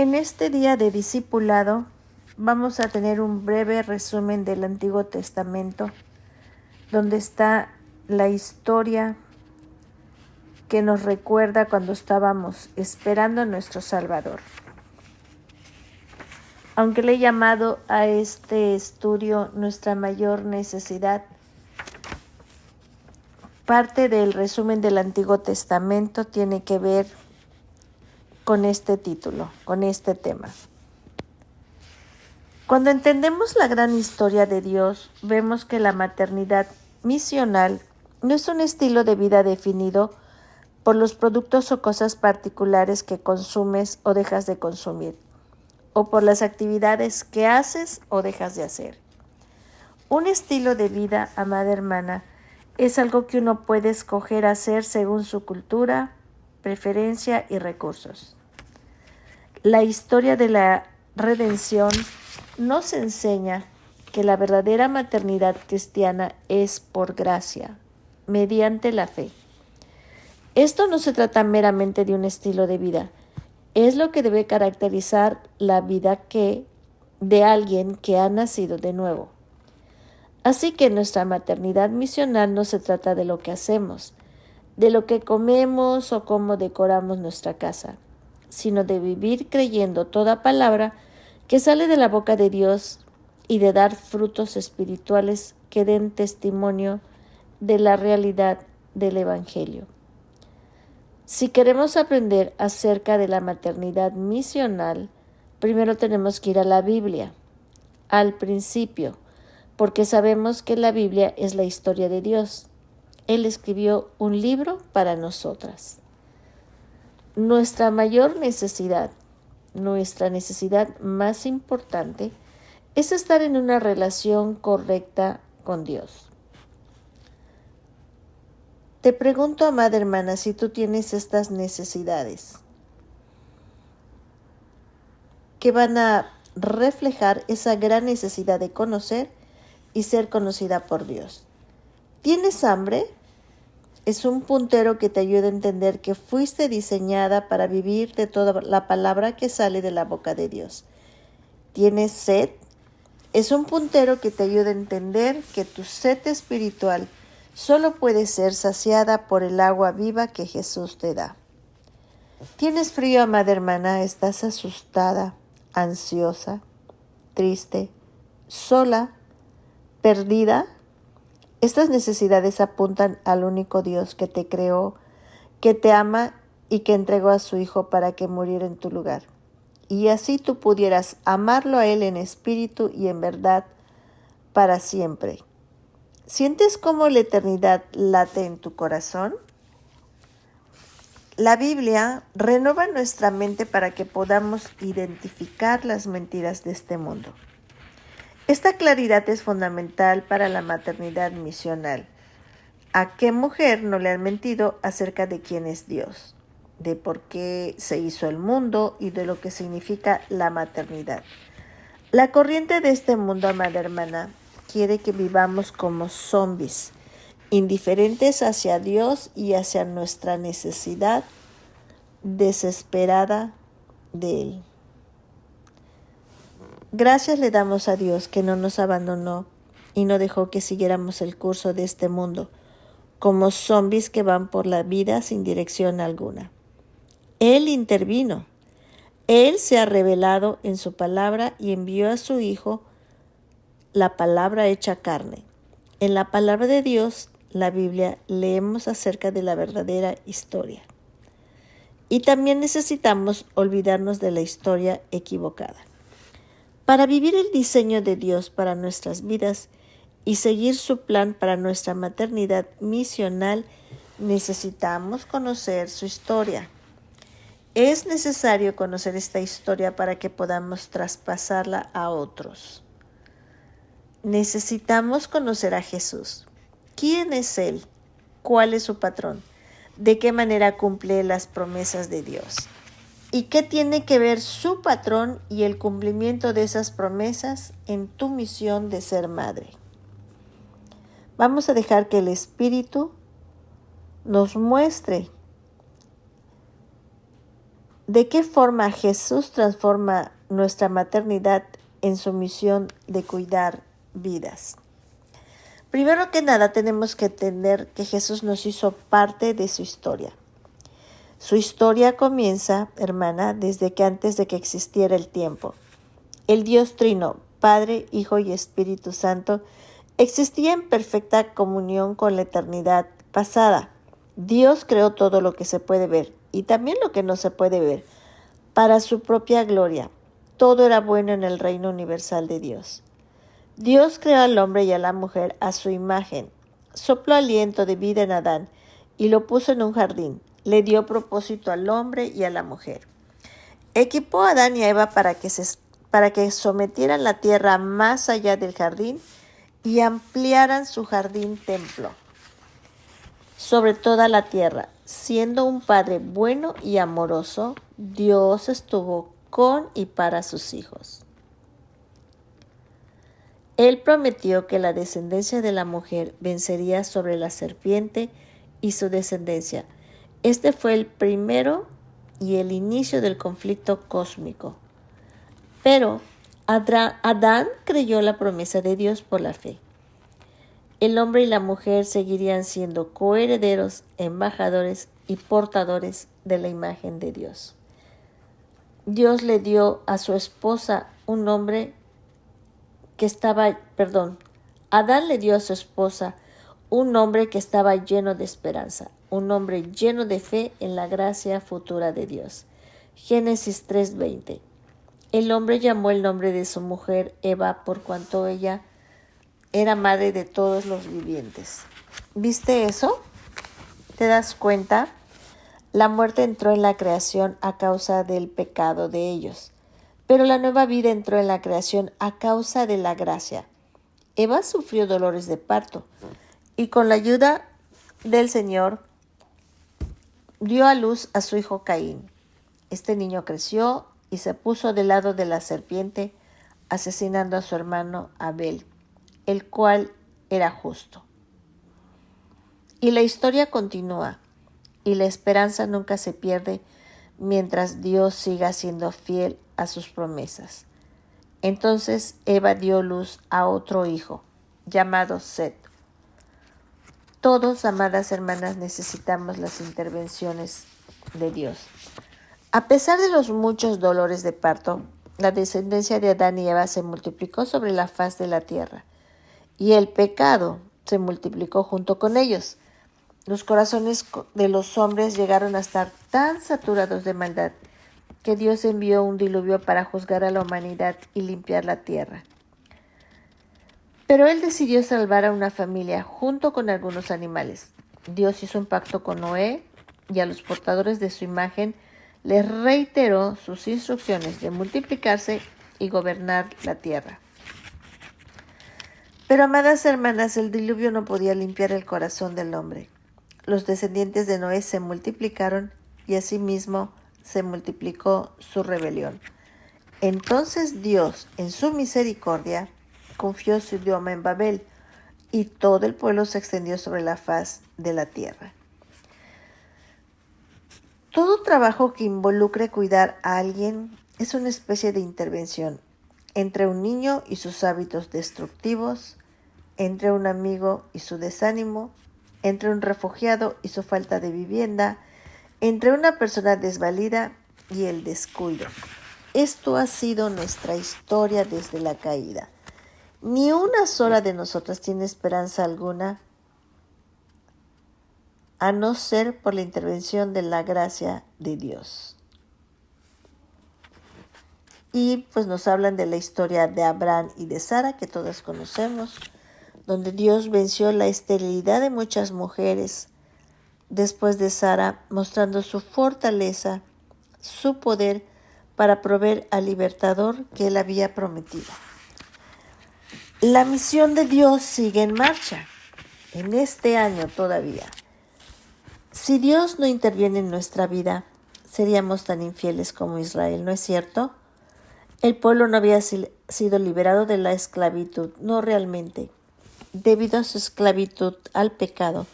En este día de discipulado vamos a tener un breve resumen del Antiguo Testamento, donde está la historia que nos recuerda cuando estábamos esperando a nuestro Salvador. Aunque le he llamado a este estudio nuestra mayor necesidad, parte del resumen del Antiguo Testamento tiene que ver con este título, con este tema. Cuando entendemos la gran historia de Dios, vemos que la maternidad misional no es un estilo de vida definido por los productos o cosas particulares que consumes o dejas de consumir, o por las actividades que haces o dejas de hacer. Un estilo de vida, amada hermana, es algo que uno puede escoger hacer según su cultura, preferencia y recursos. La historia de la redención nos enseña que la verdadera maternidad cristiana es por gracia, mediante la fe. Esto no se trata meramente de un estilo de vida, es lo que debe caracterizar la vida de alguien que ha nacido de nuevo. Así que nuestra maternidad misional no se trata de lo que hacemos, de lo que comemos o cómo decoramos nuestra casa, sino de vivir creyendo toda palabra que sale de la boca de Dios y de dar frutos espirituales que den testimonio de la realidad del Evangelio. Si queremos aprender acerca de la maternidad misional, primero tenemos que ir a la Biblia, al principio, porque sabemos que la Biblia es la historia de Dios. Él escribió un libro para nosotras. Nuestra mayor necesidad, nuestra necesidad más importante, es estar en una relación correcta con Dios. Te pregunto, amada hermana, si tú tienes estas necesidades que van a reflejar esa gran necesidad de conocer y ser conocida por Dios. ¿Tienes hambre? Es un puntero que te ayuda a entender que fuiste diseñada para vivir de toda la palabra que sale de la boca de Dios. ¿Tienes sed? Es un puntero que te ayuda a entender que tu sed espiritual solo puede ser saciada por el agua viva que Jesús te da. ¿Tienes frío, amada hermana? ¿Estás asustada, ansiosa, triste, sola, perdida? Estas necesidades apuntan al único Dios que te creó, que te ama y que entregó a su Hijo para que muriera en tu lugar. Y así tú pudieras amarlo a Él en espíritu y en verdad para siempre. ¿Sientes cómo la eternidad late en tu corazón? La Biblia renueva nuestra mente para que podamos identificar las mentiras de este mundo. Esta claridad es fundamental para la maternidad misional. ¿A qué mujer no le han mentido acerca de quién es Dios, de por qué se hizo el mundo y de lo que significa la maternidad? La corriente de este mundo, amada hermana, quiere que vivamos como zombies, indiferentes hacia Dios y hacia nuestra necesidad desesperada de Él. Gracias le damos a Dios que no nos abandonó y no dejó que siguiéramos el curso de este mundo, como zombies que van por la vida sin dirección alguna. Él intervino. Él se ha revelado en su palabra y envió a su Hijo, la palabra hecha carne. En la palabra de Dios, la Biblia, leemos acerca de la verdadera historia. Y también necesitamos olvidarnos de la historia equivocada. Para vivir el diseño de Dios para nuestras vidas y seguir su plan para nuestra maternidad misional, necesitamos conocer su historia. Es necesario conocer esta historia para que podamos traspasarla a otros. Necesitamos conocer a Jesús. ¿Quién es Él? ¿Cuál es su patrón? ¿De qué manera cumple las promesas de Dios? ¿Y qué tiene que ver su patrón y el cumplimiento de esas promesas en tu misión de ser madre? Vamos a dejar que el Espíritu nos muestre ¿De qué forma Jesús transforma nuestra maternidad en su misión de cuidar vidas? Primero que nada, tenemos que entender que Jesús nos hizo parte de su historia. Su historia comienza, hermana, desde que antes de que existiera el tiempo. El Dios Trino, Padre, Hijo y Espíritu Santo, existía en perfecta comunión con la eternidad pasada. Dios creó todo lo que se puede ver y también lo que no se puede ver, para su propia gloria. Todo era bueno en el reino universal de Dios. Dios creó al hombre y a la mujer a su imagen. Sopló aliento de vida en Adán y lo puso en un jardín. Le dio propósito al hombre y a la mujer. Equipó a Adán y a Eva para que sometieran la tierra más allá del jardín y ampliaran su jardín templo sobre toda la tierra. Siendo un padre bueno y amoroso, Dios estuvo con y para sus hijos. Él prometió que la descendencia de la mujer vencería sobre la serpiente y su descendencia. Este fue el primero y el inicio del conflicto cósmico. Pero Adán creyó la promesa de Dios por la fe. El hombre y la mujer seguirían siendo coherederos, embajadores y portadores de la imagen de Dios. Dios le dio a su esposa un nombre Adán le dio a su esposa un hombre que estaba lleno de esperanza, un hombre lleno de fe en la gracia futura de Dios. Génesis 3:20. El hombre llamó el nombre de su mujer Eva por cuanto ella era madre de todos los vivientes. ¿Viste eso? ¿Te das cuenta? La muerte entró en la creación a causa del pecado de ellos, pero la nueva vida entró en la creación a causa de la gracia. Eva sufrió dolores de parto y con la ayuda del Señor dio a luz a su hijo Caín. Este niño creció y se puso del lado de la serpiente, asesinando a su hermano Abel, el cual era justo. Y la historia continúa, y la esperanza nunca se pierde mientras Dios siga siendo fiel a sus promesas. Entonces Eva dio luz a otro hijo, llamado Set. Todos, amadas hermanas, necesitamos las intervenciones de Dios. A pesar de los muchos dolores de parto, la descendencia de Adán y Eva se multiplicó sobre la faz de la tierra, y el pecado se multiplicó junto con ellos. Los corazones de los hombres llegaron a estar tan saturados de maldad que Dios envió un diluvio para juzgar a la humanidad y limpiar la tierra. Pero Él decidió salvar a una familia junto con algunos animales. Dios hizo un pacto con Noé y a los portadores de su imagen les reiteró sus instrucciones de multiplicarse y gobernar la tierra. Pero, amadas hermanas, el diluvio no podía limpiar el corazón del hombre. Los descendientes de Noé se multiplicaron y asimismo se multiplicó su rebelión. Entonces Dios, en su misericordia, confió su idioma en Babel y todo el pueblo se extendió sobre la faz de la tierra. Todo trabajo que involucre cuidar a alguien es una especie de intervención entre un niño y sus hábitos destructivos, entre un amigo y su desánimo, entre un refugiado y su falta de vivienda, entre una persona desvalida y el descuido. Esto ha sido nuestra historia desde la caída. Ni una sola de nosotras tiene esperanza alguna, a no ser por la intervención de la gracia de Dios. Y pues nos hablan de la historia de Abraham y de Sara, que todas conocemos, donde Dios venció la esterilidad de muchas mujeres después de Sara, mostrando su fortaleza, su poder para proveer al libertador que Él había prometido. La misión de Dios sigue en marcha, en este año todavía. Si Dios no interviene en nuestra vida, seríamos tan infieles como Israel, ¿no es cierto? El pueblo no había sido liberado de la esclavitud, no realmente. Debido a su esclavitud al pecado,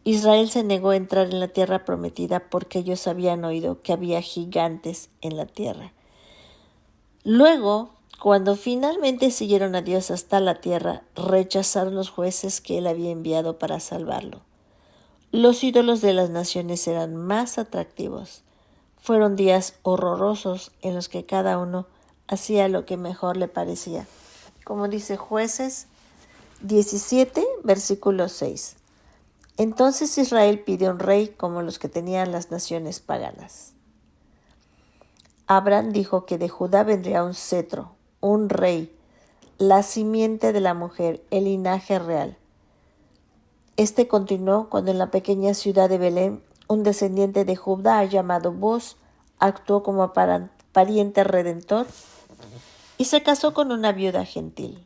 Israel se negó a entrar en la tierra prometida porque ellos habían oído que había gigantes en la tierra. Luego, cuando finalmente siguieron a Dios hasta la tierra, rechazaron los jueces que Él había enviado para salvarlo. Los ídolos de las naciones eran más atractivos. Fueron días horrorosos en los que cada uno hacía lo que mejor le parecía. Como dice Jueces 17, versículo 6. Entonces Israel pidió un rey como los que tenían las naciones paganas. Abraham dijo que de Judá vendría un cetro, un rey, la simiente de la mujer, el linaje real. Este continuó cuando en la pequeña ciudad de Belén, un descendiente de Judá llamado Boz actuó como pariente redentor y se casó con una viuda gentil.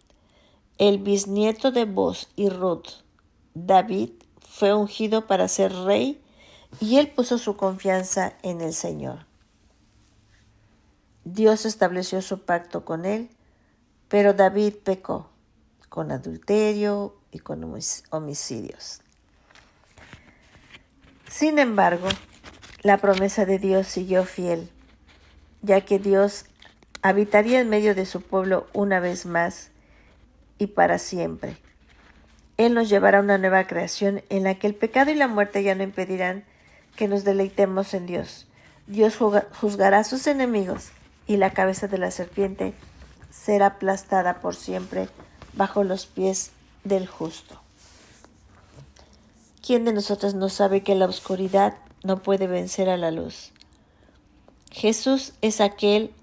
El bisnieto de Boz y Ruth, David, fue ungido para ser rey y él puso su confianza en el Señor. Dios estableció su pacto con él, pero David pecó con adulterio y con homicidios. Sin embargo, la promesa de Dios siguió fiel, ya que Dios habitaría en medio de su pueblo una vez más y para siempre. Él nos llevará a una nueva creación en la que el pecado y la muerte ya no impedirán que nos deleitemos en Dios. Dios juzgará a sus enemigos y la cabeza de la serpiente será aplastada por siempre bajo los pies del justo. ¿Quién de nosotros no sabe que la oscuridad no puede vencer a la luz? Jesús es aquel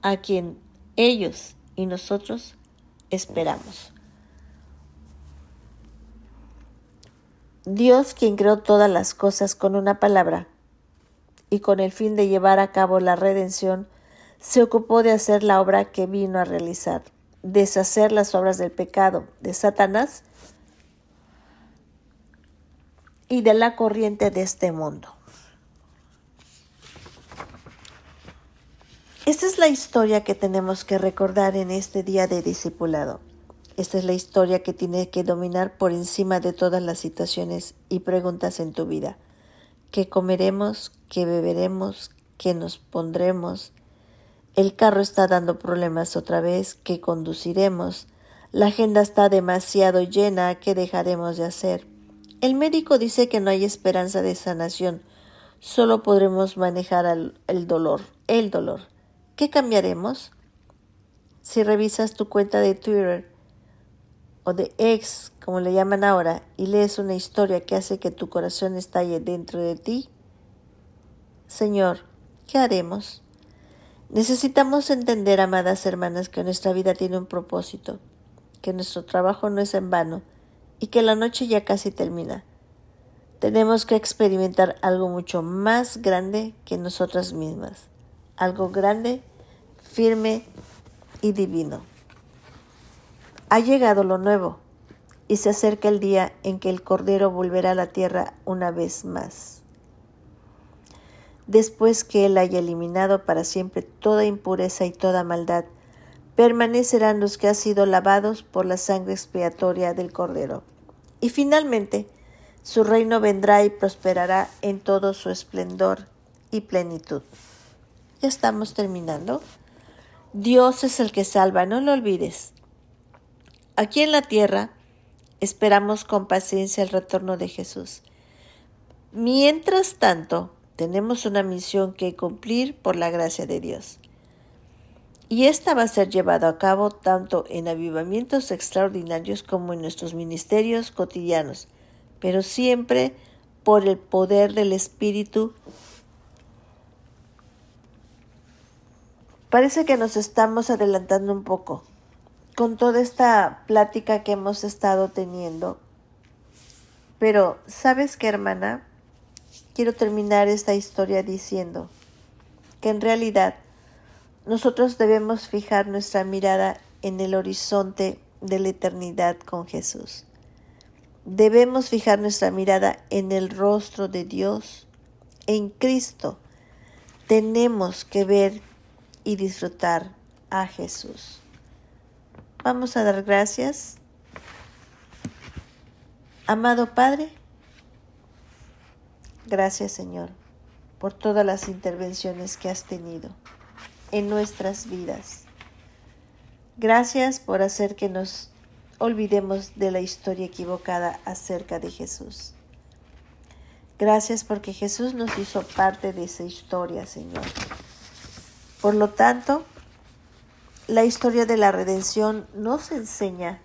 a quien ellos y nosotros esperamos. Dios, quien creó todas las cosas con una palabra y con el fin de llevar a cabo la redención, se ocupó de hacer la obra que vino a realizar, deshacer las obras del pecado de Satanás y de la corriente de este mundo. Esta es la historia que tenemos que recordar en este día de discipulado. Esta es la historia que tiene que dominar por encima de todas las situaciones y preguntas en tu vida. ¿Qué comeremos? ¿Qué beberemos? ¿Qué nos pondremos? El carro está dando problemas otra vez. ¿Qué conduciremos? La agenda está demasiado llena. ¿Qué dejaremos de hacer? El médico dice que no hay esperanza de sanación. Solo podremos manejar el dolor. ¿Qué cambiaremos? Si revisas tu cuenta de Twitter o de X, como le llaman ahora, y lees una historia que hace que tu corazón estalle dentro de ti, Señor, ¿qué haremos? Necesitamos entender, amadas hermanas, que nuestra vida tiene un propósito, que nuestro trabajo no es en vano y que la noche ya casi termina. Tenemos que experimentar algo mucho más grande que nosotras mismas, algo grande, firme y divino. Ha llegado lo nuevo y se acerca el día en que el Cordero volverá a la tierra una vez más. Después que Él haya eliminado para siempre toda impureza y toda maldad, permanecerán los que han sido lavados por la sangre expiatoria del Cordero. Y finalmente, su reino vendrá y prosperará en todo su esplendor y plenitud. Ya estamos terminando. Dios es el que salva, no lo olvides. Aquí en la tierra esperamos con paciencia el retorno de Jesús. Mientras tanto, tenemos una misión que cumplir por la gracia de Dios. Y esta va a ser llevada a cabo tanto en avivamientos extraordinarios como en nuestros ministerios cotidianos, pero siempre por el poder del Espíritu. Parece que nos estamos adelantando un poco con toda esta plática que hemos estado teniendo. Pero, ¿sabes qué, hermana? Quiero terminar esta historia diciendo que en realidad nosotros debemos fijar nuestra mirada en el horizonte de la eternidad con Jesús. Debemos fijar nuestra mirada en el rostro de Dios, en Cristo. Tenemos que ver y disfrutar a Jesús. Vamos a dar gracias. Amado Padre, Gracias, Señor, por todas las intervenciones que has tenido en nuestras vidas. Gracias por hacer que nos olvidemos de la historia equivocada acerca de Jesús. Gracias porque Jesús nos hizo parte de esa historia, Señor. Por lo tanto, la historia de la redención nos enseña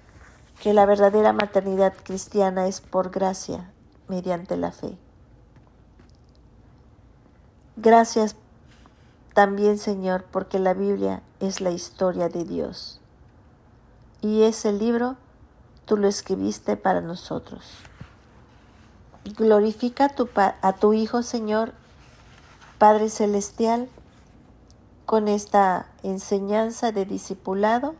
que la verdadera maternidad cristiana es por gracia, mediante la fe. Gracias también, Señor, porque la Biblia es la historia de Dios. Y ese libro tú lo escribiste para nosotros. Glorifica a tu Hijo, Señor, Padre Celestial, con esta enseñanza de discipulado,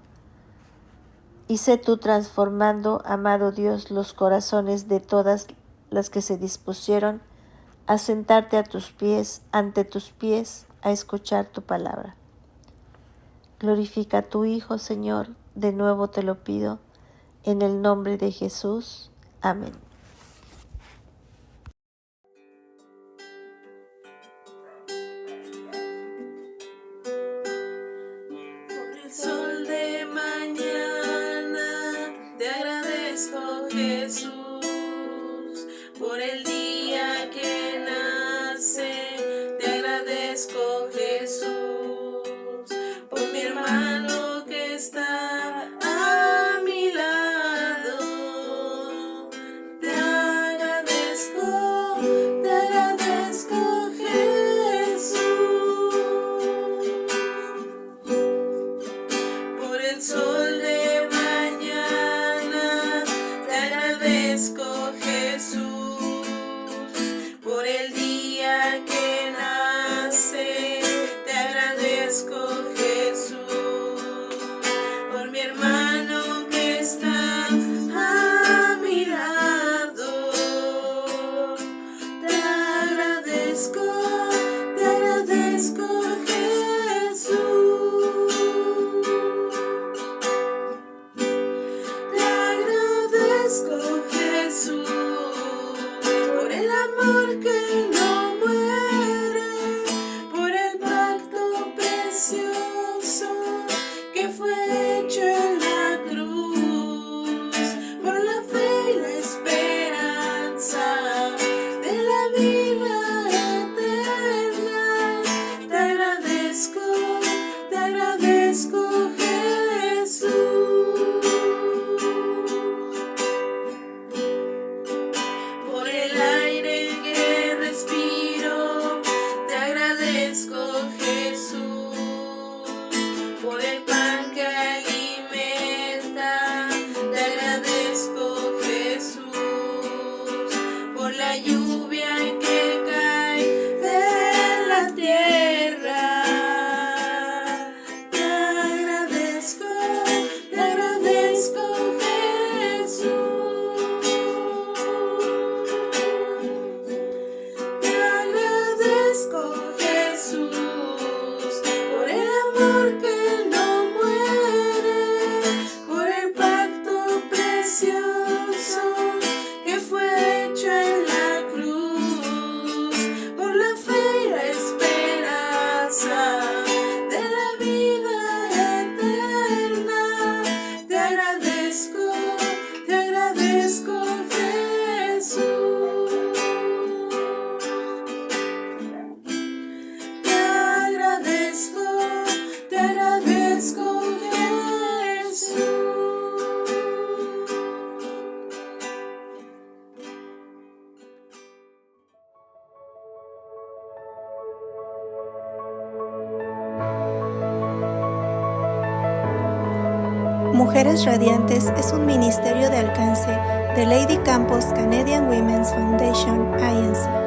y sé tú transformando, amado Dios, los corazones de todas las que se dispusieron a sentarte a tus pies, ante tus pies, a escuchar tu palabra. Glorifica a tu Hijo, Señor, de nuevo te lo pido, en el nombre de Jesús. Amén. Sol de mañana, te agradezco, Jesús, por el día que nace. Te agradezco, Jesús, por mi hermano que está a mi lado. Te agradezco, Jesús. Por el sol de mañana, te agradezco, Jesús, por el día que nace. Te agradezco, Jesús, por mi hermano que está a mi lado. Te agradezco, Jesús. Te agradezco, Jesús, por el amor que no muere, por el pacto precioso que fue hecho en la cruz, por la fe y la esperanza de la vida eterna. Te agradezco, Jesús. Por el aire que respiro, te agradezco, Jesús. Por el pan que alimenta, te agradezco, Jesús. Por la lluvia que cae de la tierra, te agradezco, Jesús. Te agradezco, Jesús, por el amor que no muere, por el pacto precioso que fue hecho en la cruz, por la fe y la esperanza de la vida eterna. Te agradezco, Jesús. Te agradezco, Jesús. Mujeres Radiantes es un ministerio de alcance de Lady Campos Canadian Women's Foundation, INC.